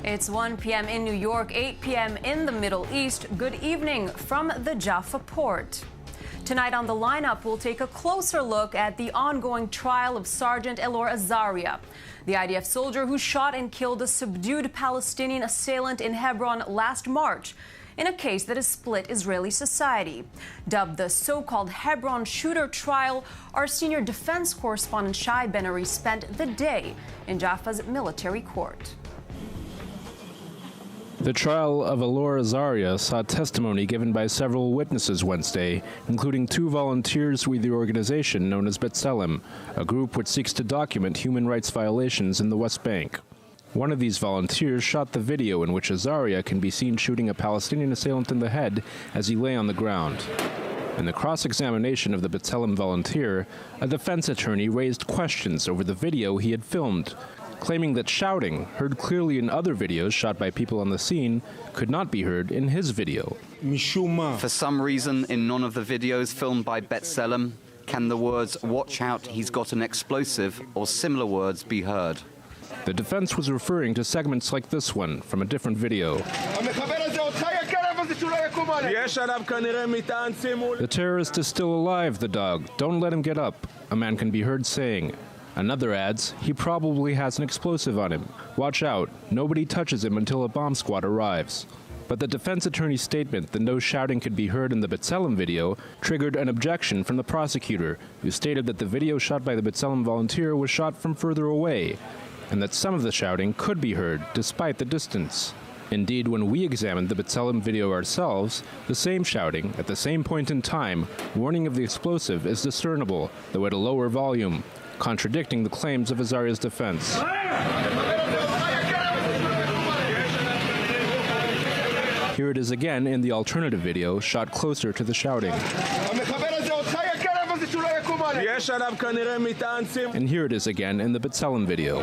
It's 1 p.m. in New York, 8 p.m. in the Middle East. Good evening from the Jaffa port. Tonight on the lineup, we'll take a closer look at the ongoing trial of Sergeant Elor Azaria, the IDF soldier who shot and killed a subdued Palestinian assailant in Hebron last March, in a case that has split Israeli society. Dubbed the so-called Hebron shooter trial, our senior defense correspondent Shai Ben-Ari spent the day in Jaffa's military court. The trial of Elor Azaria saw testimony given by several witnesses Wednesday, including 2 volunteers with the organization known as B'Tselem, a group which seeks to document human rights violations in the West Bank. One of these volunteers shot the video in which Azaria can be seen shooting a Palestinian assailant in the head as he lay on the ground. In the cross-examination of the B'Tselem volunteer, a defense attorney raised questions over the video he had filmed, claiming that shouting, heard clearly in other videos shot by people on the scene, could not be heard in his video. For some reason, in none of the videos filmed by B'Tselem can the words "watch out, he's got an explosive" or similar words be heard. The defense was referring to segments like this one from a different video. The terrorist is still alive, the dog. Don't let him get up, a man can be heard saying. Another adds, he probably has an explosive on him. Watch out, nobody touches him until a bomb squad arrives. But the defense attorney's statement that no shouting could be heard in the B'Tselem video triggered an objection from the prosecutor, who stated that the video shot by the B'Tselem volunteer was shot from further away, and that some of the shouting could be heard despite the distance. Indeed, when we examined the B'Tselem video ourselves, the same shouting, at the same point in time, warning of the explosive, is discernible, though at a lower volume, contradicting the claims of Azaria's defense. Here it is again in the alternative video, shot closer to the shouting. And here it is again in the B'Tselem video.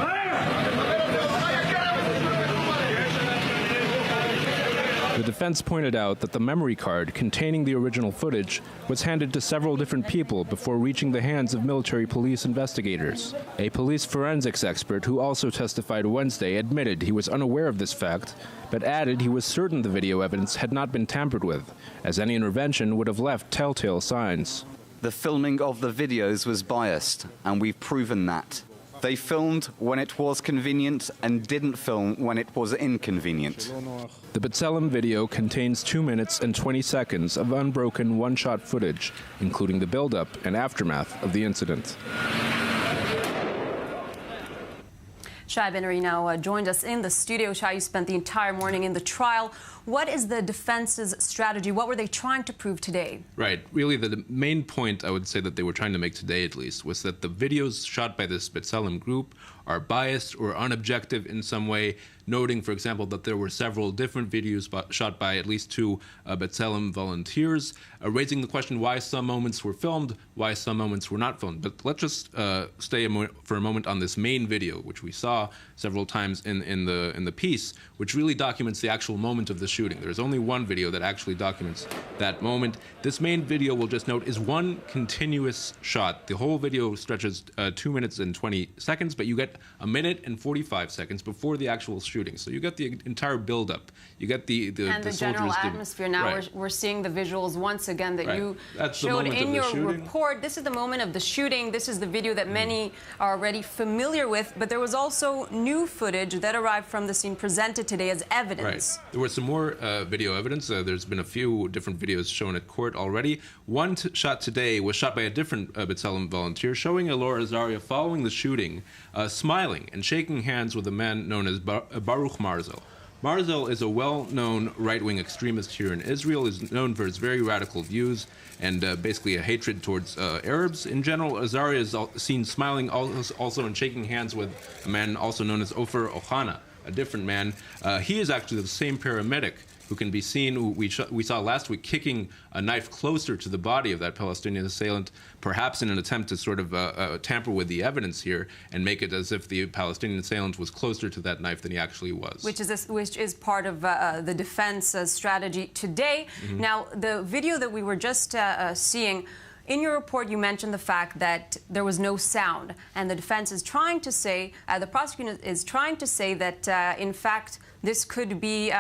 The defense pointed out that the memory card containing the original footage was handed to several different people before reaching the hands of military police investigators. A police forensics expert who also testified Wednesday admitted he was unaware of this fact, but added he was certain the video evidence had not been tampered with, as any intervention would have left telltale signs. The filming of the videos was biased, and we've proven that. They filmed when it was convenient and didn't film when it was inconvenient. The B'Tselem video contains 2 minutes and 20 seconds of unbroken one-shot footage, including the build-up and aftermath of the incident. Shai Ben-Ari now joined us in the studio. Shai, you spent the entire morning in the trial. What is the defense's strategy? What were they trying to prove today? Right. Really, the main point I would say that they were trying to make today, at least, was that the videos shot by this B'Tselem group are biased or unobjective in some way, noting, for example, that there were several different videos shot by at least 2 B'Tselem volunteers, raising the question why some moments were filmed, why some moments were not filmed. But let's just stay for a moment on this main video, which we saw several times in the piece, which really documents the actual moment of the shooting. There's only one video that actually documents that moment. This main video, we'll just note, is one continuous shot. The whole video stretches 2 minutes and 20 seconds, but you get a minute and 45 seconds before the actual shooting. So you get the entire build-up. You get the general atmosphere. Now right. we're seeing the visuals once again that right. you That's showed in your report. This is the moment of the shooting. This is the video that many are already familiar with. But there was also new footage that arrived from the scene presented today as evidence. Right. There was some more video evidence. There's been a few different videos shown at court already. One shot today was shot by a different B'Tselem volunteer, showing Elor Azaria following the shooting, smiling and shaking hands with a man known as Baruch Marzel. Marzel is a well-known right-wing extremist here in Israel. Is known for his very radical views and basically a hatred towards Arabs. In general, Azaria is seen smiling also and shaking hands with a man also known as Ofer Ohana, a different man. He is actually the same paramedic who can be seen, who we saw last week, kicking a knife closer to the body of that Palestinian assailant, perhaps in an attempt to sort of tamper with the evidence here and make it as if the Palestinian assailant was closer to that knife than he actually was. Which is part of the defense strategy today. Now, the video that we were just seeing in your report, you mentioned the fact that there was no sound, and the defense is trying to say, the prosecutor is trying to say that, in fact, this could be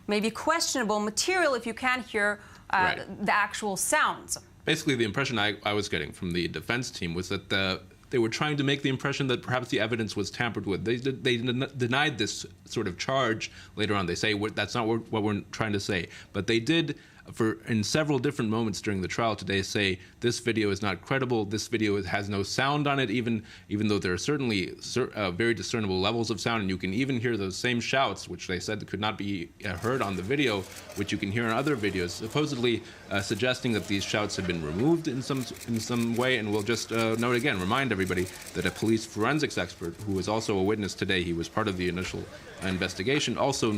maybe questionable material if you can't hear the actual sounds. Basically, the impression I was getting from the defense team was that they were trying to make the impression that perhaps the evidence was tampered with. They denied this sort of charge later on. They say that's not what we're trying to say. But they did, in several different moments during the trial today, say this video is not credible. This video has no sound on it, even though there are certainly very discernible levels of sound. And you can even hear those same shouts, which they said could not be heard on the video, which you can hear in other videos, supposedly suggesting that these shouts have been removed in some way. And we'll just remind everybody that a police forensics expert, who was also a witness today, he was part of the initial investigation, also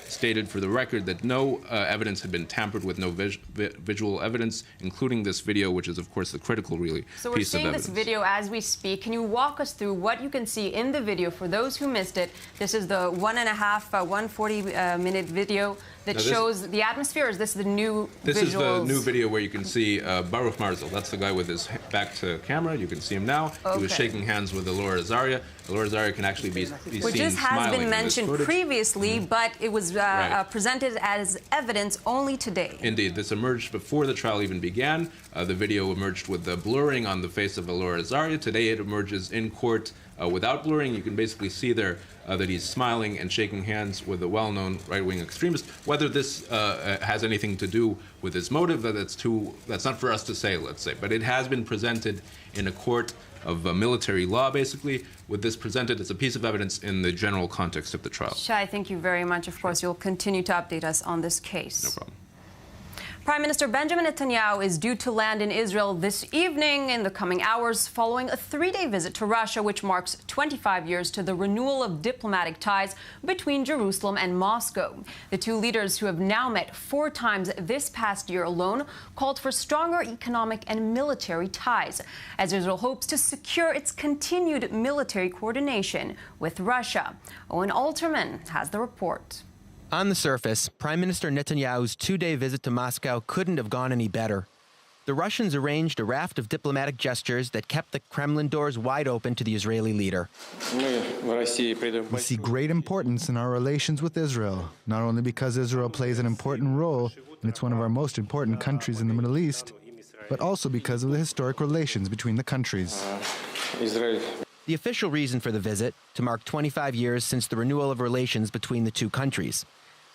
stated for the record that no evidence had been tampered with, no visual evidence, including this video, which is, of course, the critical, really, piece of evidence. So we're seeing this video as we speak. Can you walk us through what you can see in the video for those who missed it? This is the 140-minute video that shows the atmosphere. Is this the new This visuals? Is the new video where you can see Baruch Marzel. That's the guy with his back to camera. You can see him now. Okay. He was shaking hands with Elora Azaria. Elora Azaria can actually be seen smiling. Which has been mentioned previously, but it was presented as evidence only today. Indeed. This emerged before the trial even began. The video emerged with the blurring on the face of Elora Azaria. Today it emerges in court without blurring. You can basically see there that he's smiling and shaking hands with a well-known right-wing extremist. Whether this has anything to do with his motive, that's not for us to say, let's say. But it has been presented in a court of military law, basically, with this presented as a piece of evidence in the general context of the trial. Shai, thank you very much. Of course, you'll continue to update us on this case. No problem. Prime Minister Benjamin Netanyahu is due to land in Israel this evening in the coming hours following a 3-day visit to Russia, which marks 25 years to the renewal of diplomatic ties between Jerusalem and Moscow. The two leaders, who have now met 4 times this past year alone, called for stronger economic and military ties, as Israel hopes to secure its continued military coordination with Russia. Owen Alterman has the report. On the surface, Prime Minister Netanyahu's 2-day visit to Moscow couldn't have gone any better. The Russians arranged a raft of diplomatic gestures that kept the Kremlin doors wide open to the Israeli leader. We see great importance in our relations with Israel, not only because Israel plays an important role and it's one of our most important countries in the Middle East, but also because of the historic relations between the countries. The official reason for the visit, to mark 25 years since the renewal of relations between the two countries.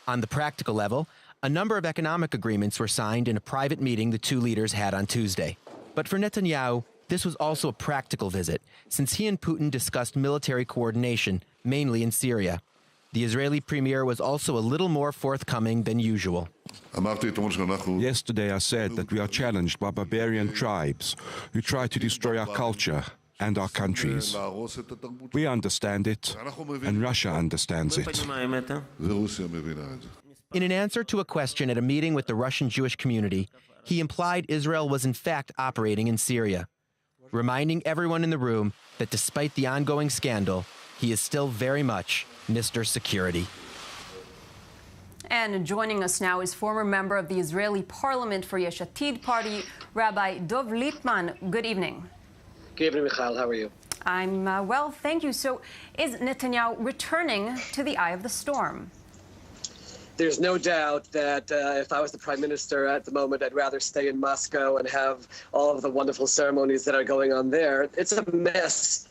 On the practical level, a number of economic agreements were signed in a private meeting the two leaders had on Tuesday. But for Netanyahu, this was also a practical visit, since he and Putin discussed military coordination, mainly in Syria. The Israeli premier was also a little more forthcoming than usual. Yesterday I said that we are challenged by barbarian tribes who try to destroy our culture and our countries. We understand it, and Russia understands it. In an answer to a question at a meeting with the Russian Jewish community, he implied Israel was in fact operating in Syria, reminding everyone in the room that despite the ongoing scandal, he is still very much Mr. Security. And joining us now is former member of the Israeli parliament for Yesh Atid party, Rabbi Dov Lippman. Good evening. Good evening, Michael. How are you? I'm well, thank you. So is Netanyahu returning to the eye of the storm? There's no doubt that if I was the prime minister at the moment, I'd rather stay in Moscow and have all of the wonderful ceremonies that are going on there. It's a mess.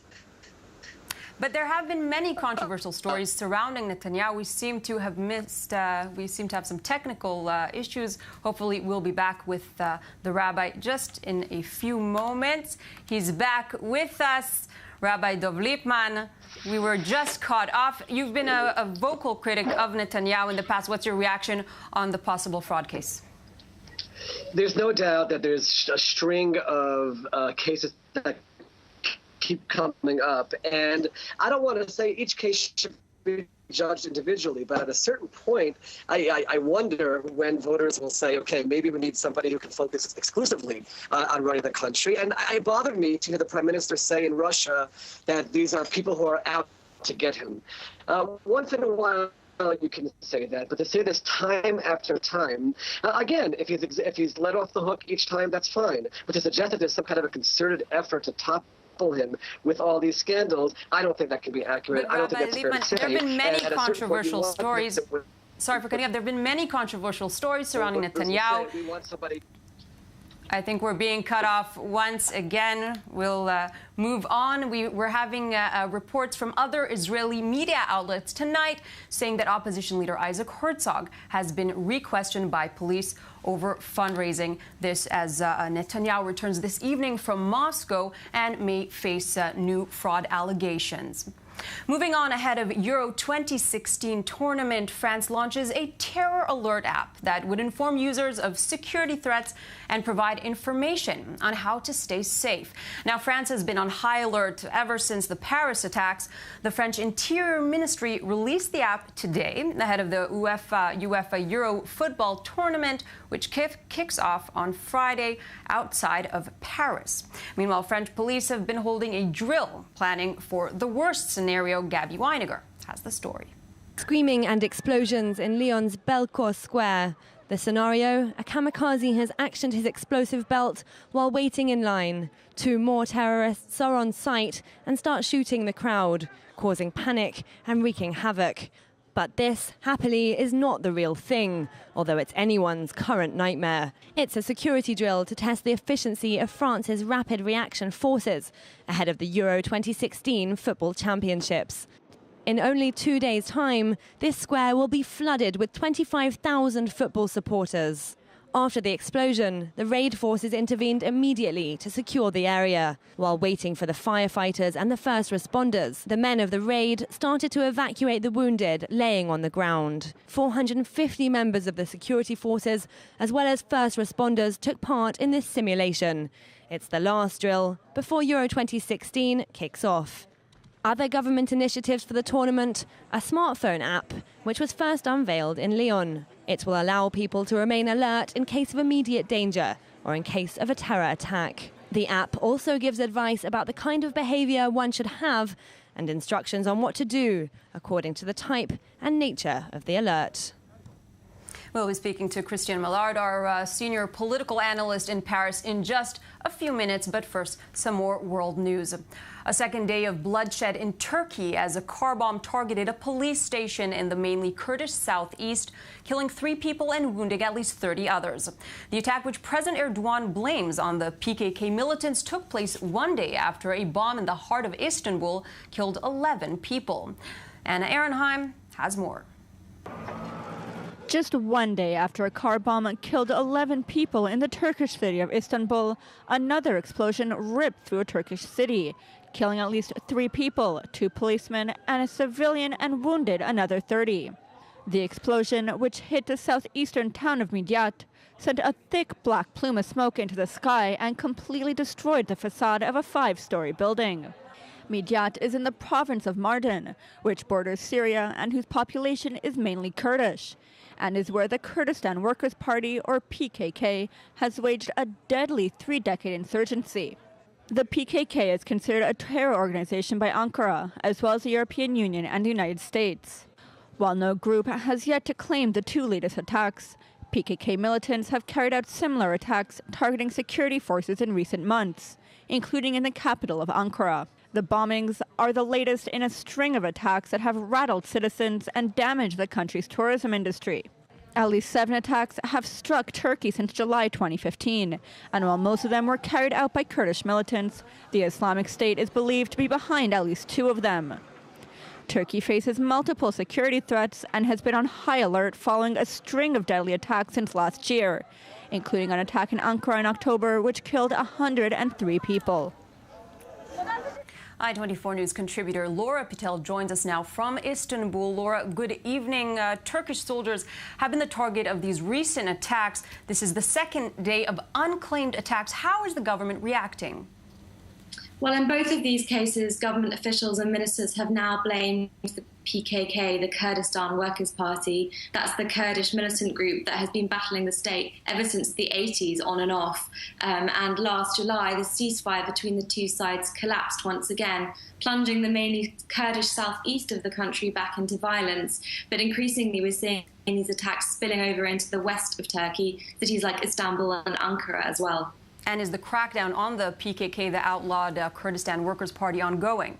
But there have been many controversial stories surrounding Netanyahu. We seem to have some technical issues. Hopefully, we'll be back with the rabbi just in a few moments. He's back with us, Rabbi Dov Lippman. We were just caught off. You've been a vocal critic of Netanyahu in the past. What's your reaction on the possible fraud case? There's no doubt that there's a string of cases that keep coming up, and I don't want to say each case should be judged individually, but at a certain point, I wonder when voters will say, okay, maybe we need somebody who can focus exclusively on running the country. And it bothered me to hear the prime minister say in Russia that these are people who are out to get him. Once in a while, you can say that, but to say this time after time, again, if he's let off the hook each time, that's fine. But to suggest that there's some kind of a concerted effort to topple him with all these scandals, I don't think that can be accurate. I don't think that's fair to say. There have been many controversial stories. Sorry for cutting up. There have been many controversial stories surrounding Netanyahu. We want somebody. I think we're being cut off once again. We'll move on. We're having reports from other Israeli media outlets tonight saying that opposition leader Isaac Herzog has been re-questioned by police over fundraising. This as Netanyahu returns this evening from Moscow and may face new fraud allegations. Moving on, ahead of Euro 2016 tournament, France launches a terror alert app that would inform users of security threats and provide information on how to stay safe. Now, France has been on high alert ever since the Paris attacks. The French Interior Ministry released the app today ahead of the UEFA Euro football tournament, which kicks off on Friday outside of Paris. Meanwhile, French police have been holding a drill planning for the worst scenario. Gabby Weiniger has the story. Screaming and explosions in Lyon's Bellecour Square. The scenario, a kamikaze has actioned his explosive belt while waiting in line. 2 more terrorists are on site and start shooting the crowd, causing panic and wreaking havoc. But this, happily, is not the real thing, although it's anyone's current nightmare. It's a security drill to test the efficiency of France's rapid reaction forces ahead of the Euro 2016 football championships. In only 2 days' time, this square will be flooded with 25,000 football supporters. After the explosion, the raid forces intervened immediately to secure the area. While waiting for the firefighters and the first responders, the men of the raid started to evacuate the wounded laying on the ground. 450 members of the security forces, as well as first responders, took part in this simulation. It's the last drill before Euro 2016 kicks off. Other government initiatives for the tournament, a smartphone app, which was first unveiled in Lyon. It will allow people to remain alert in case of immediate danger or in case of a terror attack. The app also gives advice about the kind of behavior one should have and instructions on what to do according to the type and nature of the alert. We'll be speaking to Christian Millard, our senior political analyst in Paris, in just a few minutes. But first, some more world news. A second day of bloodshed in Turkey as a car bomb targeted a police station in the mainly Kurdish southeast, killing 3 people and wounding at least 30 others. The attack, which President Erdogan blames on the PKK militants, took place 1 day after a bomb in the heart of Istanbul killed 11 people. Anna Ehrenheim has more. Just 1 day after a car bomb killed 11 people in the Turkish city of Istanbul, another explosion ripped through a Turkish city, killing at least 3 people, 2 policemen and a civilian, and wounded another 30. The explosion, which hit the southeastern town of Midyat, sent a thick black plume of smoke into the sky and completely destroyed the facade of a 5-story building. Midyat is in the province of Mardin, which borders Syria and whose population is mainly Kurdish, and is where the Kurdistan Workers' Party, or PKK, has waged a deadly 3-decade insurgency. The PKK is considered a terror organization by Ankara, as well as the European Union and the United States. While no group has yet to claim the 2 latest attacks, PKK militants have carried out similar attacks targeting security forces in recent months, including in the capital of Ankara. The bombings are the latest in a string of attacks that have rattled citizens and damaged the country's tourism industry. At least 7 attacks have struck Turkey since July 2015, and while most of them were carried out by Kurdish militants, the Islamic State is believed to be behind at least 2 of them. Turkey faces multiple security threats and has been on high alert following a string of deadly attacks since last year, including an attack in Ankara in October, which killed 103 people. I24 News contributor Laura Patel joins us now from Istanbul. Laura, good evening. Turkish soldiers have been the target of these recent attacks. This is the second day of unclaimed attacks. How is the government reacting? Well, in both of these cases, government officials and ministers have now blamed the PKK, the Kurdistan Workers' Party. That's the Kurdish militant group that has been battling the state ever since the 80s, on and off. And last July, the ceasefire between the two sides collapsed once again, plunging the mainly Kurdish southeast of the country back into violence. But increasingly, we're seeing these attacks spilling over into the west of Turkey, cities like Istanbul and Ankara as well. And is the crackdown on the PKK, the outlawed Kurdistan Workers' Party, ongoing?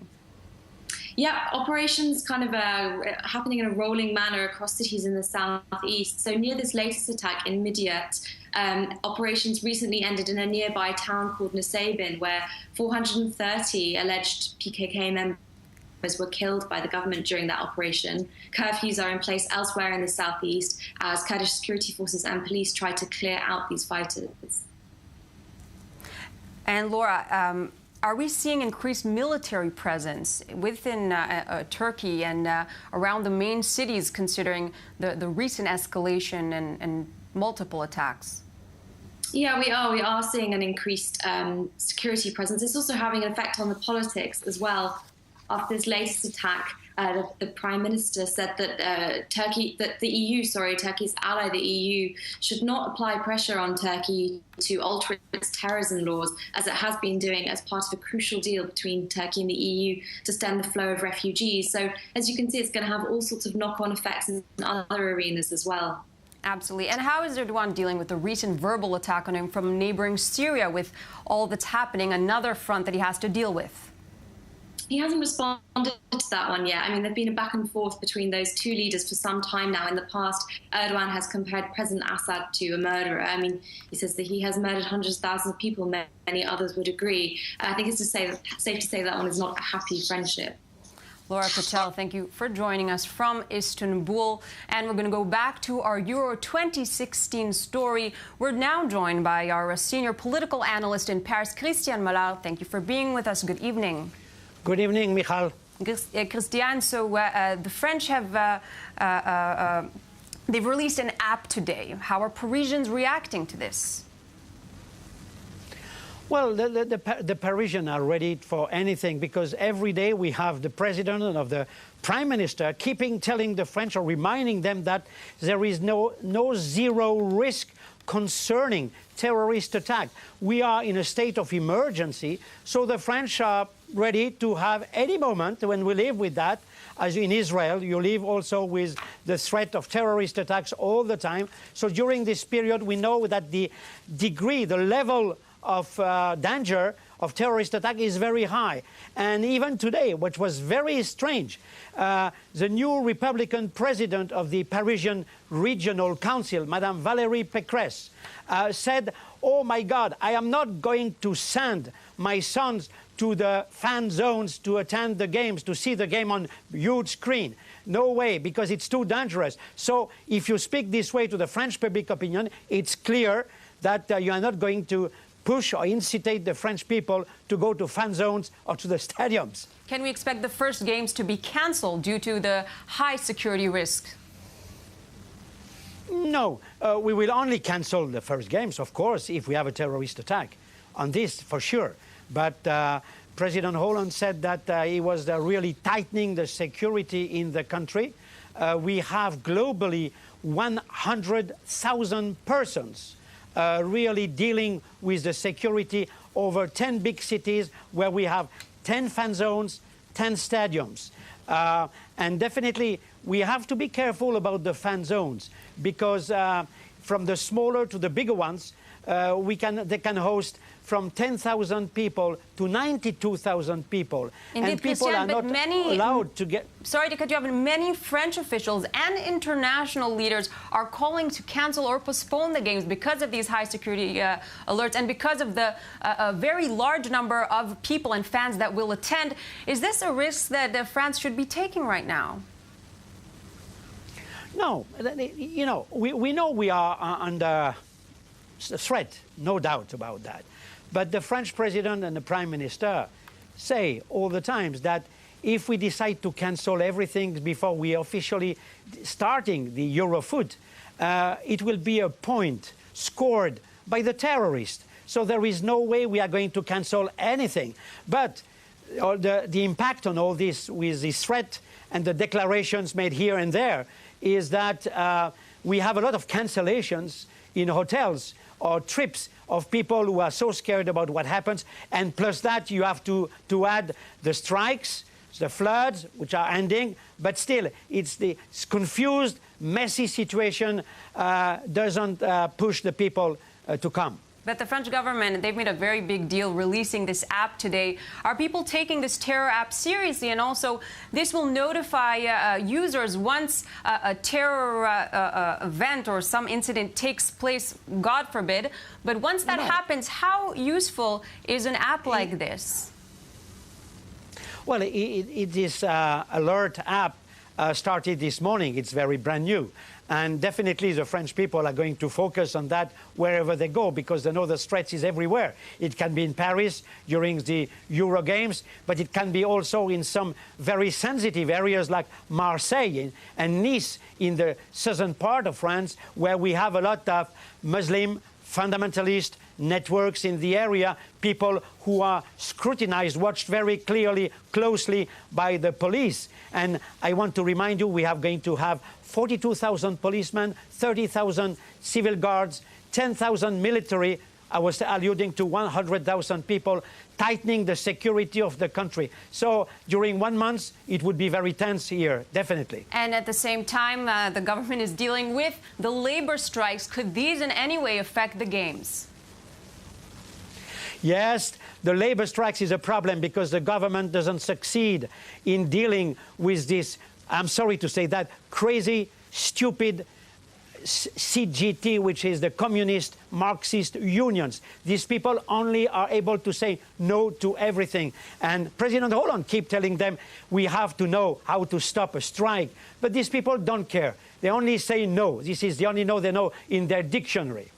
Yeah, operations kind of happening in a rolling manner across cities in the southeast. So near this latest attack in Midyat, operations recently ended in a nearby town called Nusaybin, where 430 alleged PKK members were killed by the government during that operation. Curfews are in place elsewhere in the southeast as Kurdish security forces and police try to clear out these fighters. And Laura, are we seeing increased military presence within Turkey and around the main cities, considering the recent escalation and multiple attacks? Yeah, we are seeing an increased security presence. It's also having an effect on the politics as well. After this latest attack, the Prime Minister said that Turkey's ally, the EU, should not apply pressure on Turkey to alter its terrorism laws, as it has been doing as part of a crucial deal between Turkey and the EU to stem the flow of refugees. So, as you can see, it's going to have all sorts of knock-on effects in other arenas as well. Absolutely. And how is Erdogan dealing with the recent verbal attack on him from neighboring Syria, with all that's happening, another front that he has to deal with? He hasn't responded to that one yet. I mean, there's been a back and forth between those two leaders for some time now. In the past, Erdogan has compared President Assad to a murderer. I mean, he says that he has murdered hundreds of thousands of people. Many others would agree. I think it's safe to say that one is not a happy friendship. Laura Patel, thank you for joining us from Istanbul. And we're going to go back to our Euro 2016 story. We're now joined by our senior political analyst in Paris, Christian Malard. Thank you for being with us. Good evening. Good evening, Michal. Christian, so the French have they've released an app today. How are Parisians reacting to this? Well, the Parisians are ready for anything, because every day we have the president and the prime minister telling the French, or reminding them, that there is no zero risk concerning terrorist attack. We are in a state of emergency, so the French are ready to have any moment when we live with that. As in Israel, you live also with the threat of terrorist attacks all the time. So during this period, we know that the degree, the level of danger of terrorist attack is very high. And even today, which was very strange, the new Republican president of the Parisian Regional Council, Madame Valérie Pécresse, said, "Oh my God, I am not going to send my sons to the fan zones to attend the games, to see the game on huge screen. No way, because it's too dangerous." So if you speak this way to the French public opinion, it's clear that you are not going to push or incitate the French people to go to fan zones or to the stadiums. Can we expect the first games to be cancelled due to the high security risk? No, we will only cancel the first games, of course, if we have a terrorist attack. On this, for sure. But President Hollande said that he was really tightening the security in the country. We have globally 100,000 persons really dealing with the security over 10 big cities, where we have 10 fan zones, 10 stadiums. And definitely we have to be careful about the fan zones, because from the smaller to the bigger ones, they can host from 10,000 people to 92,000 people. Indeed, and people Christian, are not allowed to get... Sorry to cut you off, but many French officials and international leaders are calling to cancel or postpone the games because of these high security alerts and because of the very large number of people and fans that will attend. Is this a risk that France should be taking right now? No. You know, we know we are under threat, no doubt about that. But the French president and the prime minister say all the time that if we decide to cancel everything before we officially starting the Eurofoot, it will be a point scored by the terrorists. So there is no way we are going to cancel anything. But the impact on all this with this threat and the declarations made here and there is that we have a lot of cancellations in hotels or trips of people who are so scared about what happens. And plus that, you have to add the strikes, the floods, which are ending. But still, it's the confused, messy situation doesn't push the people to come. But the French government, they've made a very big deal releasing this app today. Are people taking this terror app seriously? And also, this will notify users once a terror event or some incident takes place, God forbid. But once that happens, how useful is an app like this? Well, it is alert app started this morning. It's very brand new. And definitely the French people are going to focus on that wherever they go, because they know the threat is everywhere. It can be in Paris during the Euro Games, but it can be also in some very sensitive areas like Marseille and Nice in the southern part of France, where we have a lot of Muslim fundamentalist networks in the area, people who are scrutinized, watched very closely by the police. And I want to remind you, we are going to have 42,000 policemen, 30,000 civil guards, 10,000 military. I was alluding to 100,000 people, tightening the security of the country. So during 1 month, it would be very tense here, definitely. And at the same time, the government is dealing with the labor strikes. Could these in any way affect the games? Yes, the labor strikes is a problem because the government doesn't succeed in dealing with this, I'm sorry to say that, crazy, stupid CGT, which is the communist Marxist unions. These people only are able to say no to everything. And President Hollande keeps telling them, we have to know how to stop a strike. But these people don't care. They only say no. This is the only no they know in their dictionary.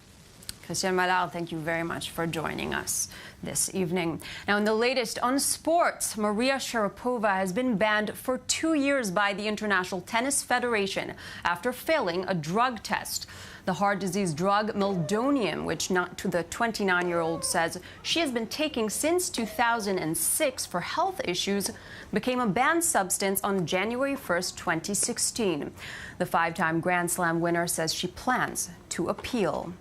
Christian Mallard, thank you very much for joining us this evening. Now, in the latest on sports, Maria Sharapova has been banned for 2 years by the International Tennis Federation after failing a drug test. The heart disease drug meldonium, which the 29-year-old says she has been taking since 2006 for health issues, became a banned substance on January 1st, 2016. The 5-time Grand Slam winner says she plans to appeal.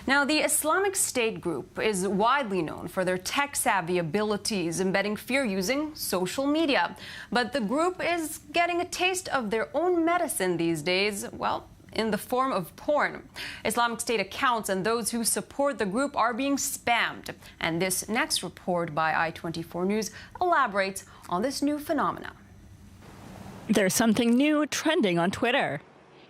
Now, the Islamic State group is widely known for their tech-savvy abilities, embedding fear using social media. But the group is getting a taste of their own medicine these days, well, in the form of porn. Islamic State accounts and those who support the group are being spammed. And this next report by I24news elaborates on this new phenomenon. There's something new trending on Twitter.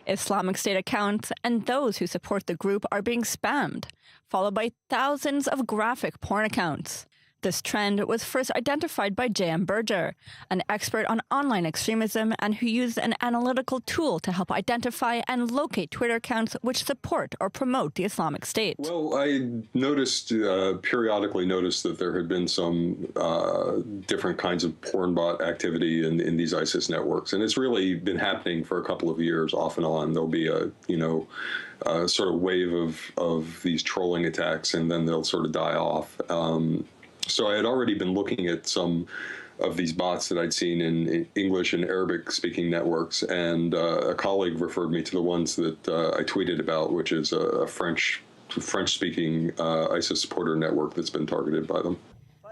Islamic State accounts and those who support the group are being spammed, followed by thousands of graphic porn accounts. This trend was first identified by J.M. Berger, an expert on online extremism and who used an analytical tool to help identify and locate Twitter accounts which support or promote the Islamic State. Well, I periodically noticed that there had been some different kinds of porn bot activity in these ISIS networks. And it's really been happening for a couple of years off and on. There'll be a sort of wave of these trolling attacks, and then they'll sort of die off. So I had already been looking at some of these bots that I'd seen in English and Arabic-speaking networks, and a colleague referred me to the ones that I tweeted about, which is a French-speaking ISIS supporter network that's been targeted by them.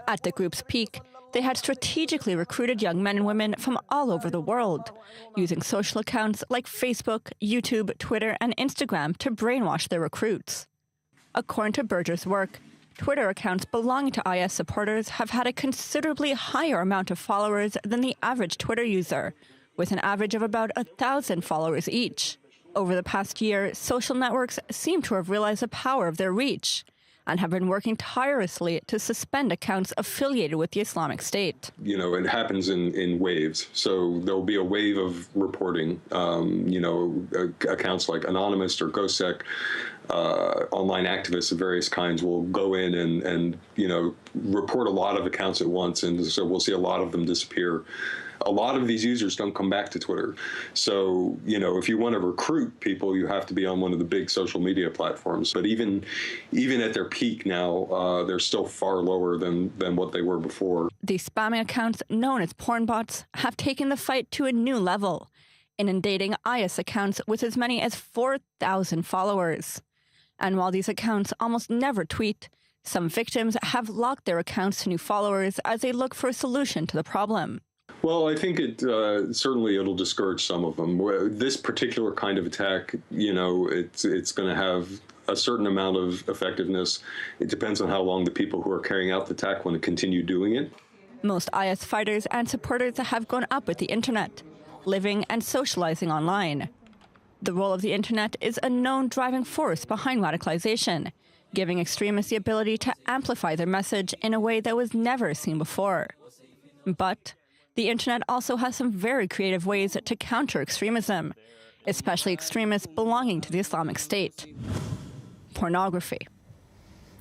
At the group's peak, they had strategically recruited young men and women from all over the world, using social accounts like Facebook, YouTube, Twitter, and Instagram to brainwash their recruits. According to Berger's work, Twitter accounts belonging to IS supporters have had a considerably higher amount of followers than the average Twitter user, with an average of about 1,000 followers each. Over the past year, social networks seem to have realized the power of their reach and have been working tirelessly to suspend accounts affiliated with the Islamic State. You know, it happens in waves. So there'll be a wave of reporting, accounts like Anonymous or GhostSec online activists of various kinds will go in and report a lot of accounts at once, and so we'll see a lot of them disappear. A lot of these users don't come back to Twitter. So, if you want to recruit people, you have to be on one of the big social media platforms. But even at their peak now, they're still far lower than what they were before. These spamming accounts, known as porn bots, have taken the fight to a new level, inundating IS accounts with as many as 4,000 followers. And while these accounts almost never tweet, some victims have locked their accounts to new followers as they look for a solution to the problem. Well, I think certainly it'll discourage some of them. This particular kind of attack, it's going to have a certain amount of effectiveness. It depends on how long the people who are carrying out the attack want to continue doing it. Most IS fighters and supporters have grown up with the internet, living and socializing online. The role of the internet is a known driving force behind radicalization, giving extremists the ability to amplify their message in a way that was never seen before. But the internet also has some very creative ways to counter extremism, especially extremists belonging to the Islamic State. Pornography.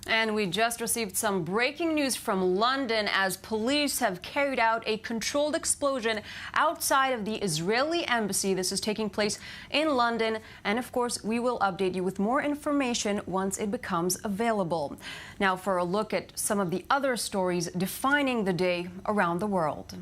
And we just received some breaking news from London as police have carried out a controlled explosion outside of the Israeli embassy. This is taking place in London. And of course, we will update you with more information once it becomes available. Now for a look at some of the other stories defining the day around the world.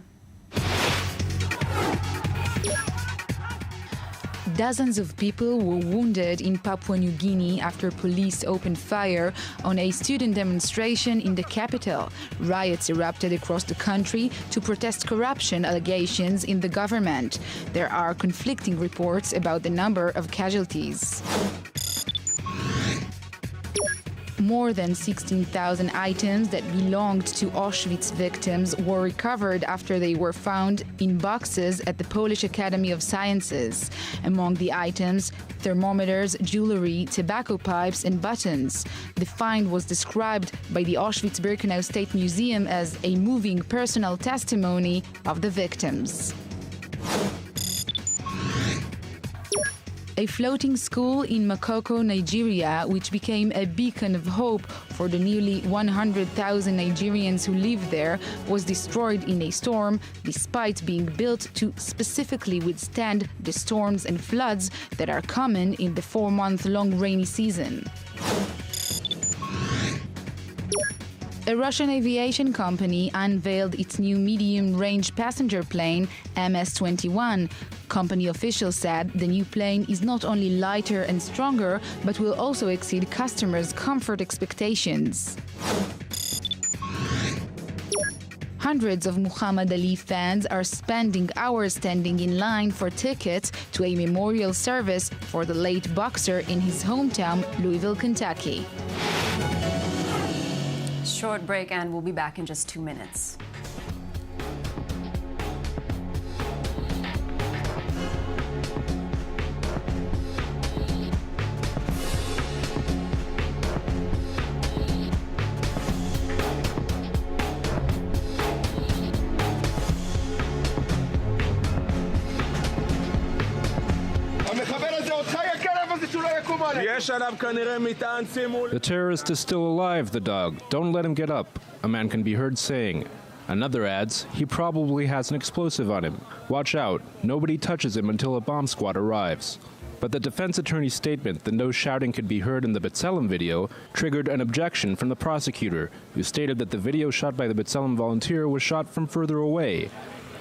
Dozens of people were wounded in Papua New Guinea after police opened fire on a student demonstration in the capital. Riots erupted across the country to protest corruption allegations in the government. There are conflicting reports about the number of casualties. More than 16,000 items that belonged to Auschwitz victims were recovered after they were found in boxes at the Polish Academy of Sciences. Among the items, thermometers, jewelry, tobacco pipes, and buttons. The find was described by the Auschwitz-Birkenau State Museum as a moving personal testimony of the victims. A floating school in Makoko, Nigeria, which became a beacon of hope for the nearly 100,000 Nigerians who live there, was destroyed in a storm despite being built to specifically withstand the storms and floods that are common in the 4-month-long rainy season. A Russian aviation company unveiled its new medium-range passenger plane, MS-21. Company officials said the new plane is not only lighter and stronger, but will also exceed customers' comfort expectations. Hundreds of Muhammad Ali fans are spending hours standing in line for tickets to a memorial service for the late boxer in his hometown, Louisville, Kentucky. Short break, and we'll be back in just 2 minutes. The terrorist is still alive, the dog. Don't let him get up, a man can be heard saying. Another adds, he probably has an explosive on him. Watch out, nobody touches him until a bomb squad arrives. But the defense attorney's statement that no shouting could be heard in the B'Tselem video triggered an objection from the prosecutor, who stated that the video shot by the B'Tselem volunteer was shot from further away,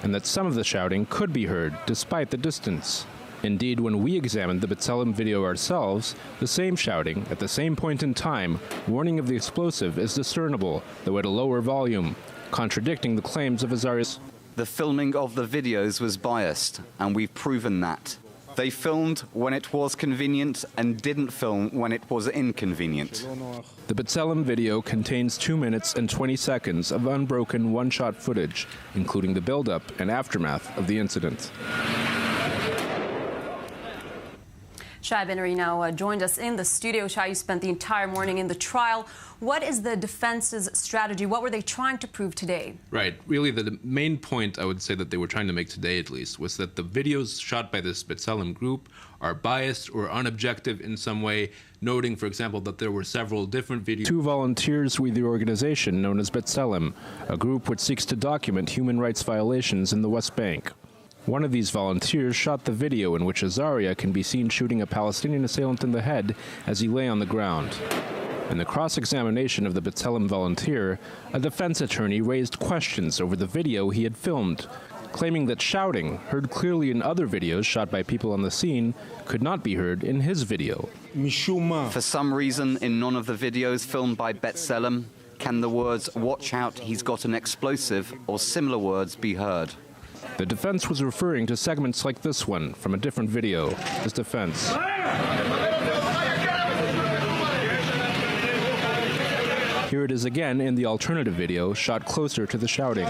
and that some of the shouting could be heard despite the distance. Indeed, when we examined the B'Tselem video ourselves, the same shouting, at the same point in time, warning of the explosive is discernible, though at a lower volume, contradicting the claims of Azarias. The filming of the videos was biased, and we've proven that. They filmed when it was convenient and didn't film when it was inconvenient. The B'Tselem video contains 2 minutes and 20 seconds of unbroken one-shot footage, including the build-up and aftermath of the incident. Shai Ben-Ari now joined us in the studio. Shai, you spent the entire morning in the trial. What is the defense's strategy? What were they trying to prove today? Right. Really, the main point I would say that they were trying to make today, at least, was that the videos shot by this B'Tselem group are biased or unobjective in some way, noting, for example, that there were several different videos. 2 volunteers with the organization known as B'Tselem, a group which seeks to document human rights violations in the West Bank. One of these volunteers shot the video in which Azaria can be seen shooting a Palestinian assailant in the head as he lay on the ground. In the cross-examination of the B'Tselem volunteer, a defense attorney raised questions over the video he had filmed, claiming that shouting, heard clearly in other videos shot by people on the scene, could not be heard in his video. For some reason, in none of the videos filmed by B'Tselem can the words "watch out, he's got an explosive" or similar words be heard. The defense was referring to segments like this one from a different video. His defense. Here it is again in the alternative video, shot closer to the shouting.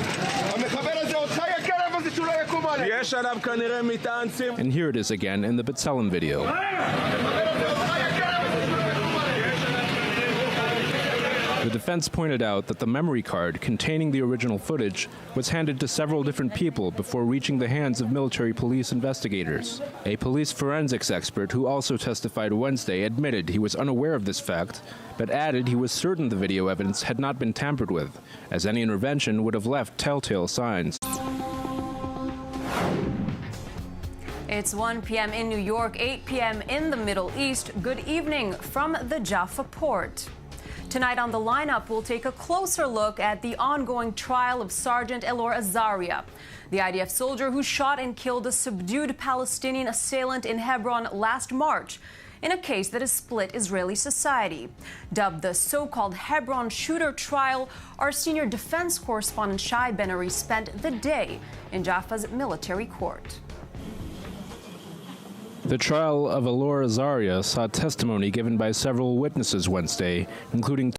And here it is again in the B'Tselem video. The defense pointed out that the memory card containing the original footage was handed to several different people before reaching the hands of military police investigators. A police forensics expert who also testified Wednesday admitted he was unaware of this fact, but added he was certain the video evidence had not been tampered with, as any intervention would have left telltale signs. It's 1 p.m. in New York, 8 p.m. in the Middle East. Good evening from the Jaffa port. Tonight on the lineup, we'll take a closer look at the ongoing trial of Sergeant Elor Azaria, the IDF soldier who shot and killed a subdued Palestinian assailant in Hebron last March, in a case that has split Israeli society. Dubbed the so-called Hebron shooter trial, our senior defense correspondent Shai Ben-Ari spent the day in Jaffa's military court. The trial of Elor Azaria saw testimony given by several witnesses Wednesday, including